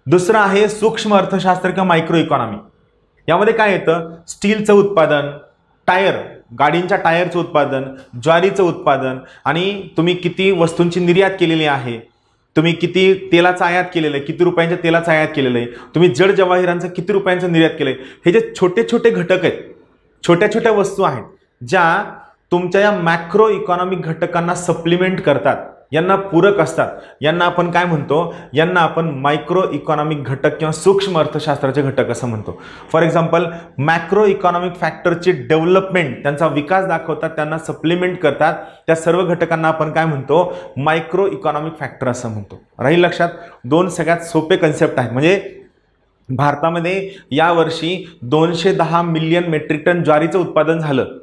दुसरं आहे सूक्ष्म अर्थशास्त्र किंवा मायक्रो इकॉनॉमी. यामध्ये काय येतं, स्टीलचं उत्पादन, टायर, गाडींच्या टायरचं उत्पादन, ज्वारीचं उत्पादन, आणि तुम्ही किती वस्तूंची निर्यात केलेली आहे, तुम्ही किती तेलाचं आयात केलेलं आहे, किती रुपयांच्या तेलाचं आयात केलेलं आहे, तुम्ही जड जवाहिरांचं किती रुपयांचं निर्यात केलंय. हे जे छोटे छोटे घटक आहेत, छोट्या छोट्या वस्तू आहेत ज्या तुमच्या या मॅक्रो इकॉनॉमिक घटकांना सप्लिमेंट करतात, यांना पूरक असतात, यांना आपण काय म्हणतो, यांना आपण मायक्रो इकॉनॉमिक घटक किंवा सूक्ष्म अर्थशास्त्राचे घटक असं म्हणतो. फॉर एक्झाम्पल, मॅक्रो इकॉनॉमिक फॅक्टरची डेव्हलपमेंट, त्यांचा विकास दाखवतात, त्यांना सप्लिमेंट करतात, त्या सर्व घटकांना आपण काय म्हणतो, मायक्रो इकॉनॉमिक फॅक्टर असं म्हणतो. राहील लक्षात. दोन सगळ्यात सोपे कन्सेप्ट आहेत. म्हणजे भारतामध्ये यावर्षी 210 मिलियन मेट्रिक टन ज्वारीचं उत्पादन झालं.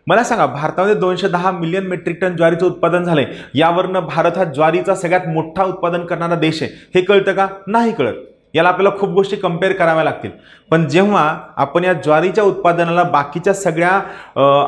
मला सांगा, भारतामध्ये 210 मिलियन मेट्रिक टन ज्वारीचं उत्पादन झालंय, यावरनं भारत हा ज्वारीचा सगळ्यात मोठा उत्पादन करणारा देश आहे, हे कळतं का? नाही कळत. याला आपल्याला खूप गोष्टी कंपेअर कराव्या लागतील. पण जेव्हा आपण या ज्वारीच्या उत्पादनाला बाकीच्या सगळ्या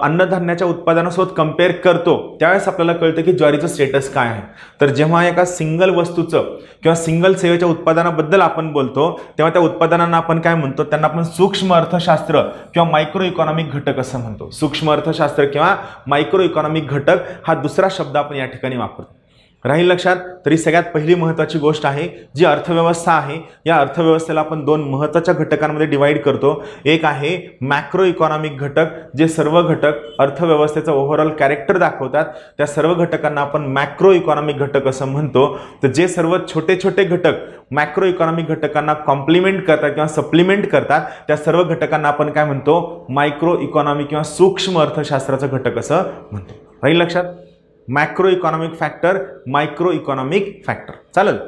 अन्नधान्याच्या उत्पादनासोबत कंपेअर करतो, त्यावेळेस आपल्याला कळतं की ज्वारीचं स्टेटस काय आहे. तर जेव्हा एका सिंगल वस्तूचं किंवा सिंगल सेवेच्या उत्पादनाबद्दल आपण बोलतो, तेव्हा त्या उत्पादनांना आपण काय म्हणतो, त्यांना आपण सूक्ष्म अर्थशास्त्र किंवा मायक्रो इकॉनॉमिक घटक असं म्हणतो. सूक्ष्म अर्थशास्त्र किंवा मायक्रो इकॉनॉमिक घटक हा दुसरा शब्द आपण या ठिकाणी वापरतो. राहील लक्षात. तरी सगळ्यात पहिली महत्त्वाची गोष्ट आहे जी अर्थव्यवस्था आहे, या अर्थव्यवस्थेला आपण दोन महत्त्वाच्या घटकांमध्ये डिवाइड करतो. एक आहे मॅक्रो इकॉनॉमिक घटक, जे सर्व घटक अर्थव्यवस्थेचा ओव्हरऑल कॅरेक्टर दाखवतात, त्या सर्व घटकांना आपण मॅक्रो इकॉनॉमिक घटक असं म्हणतो. तर जे सर्व छोटे छोटे घटक मॅक्रो इकॉनॉमिक घटकांना कॉम्प्लिमेंट करतात किंवा सप्लिमेंट करतात, त्या सर्व घटकांना आपण काय म्हणतो, मायक्रो इकॉनॉमिक किंवा सूक्ष्म अर्थशास्त्राचा घटक असं म्हणतो. राहील लक्षात. Macro economic factor, micro economic factor. चालेल.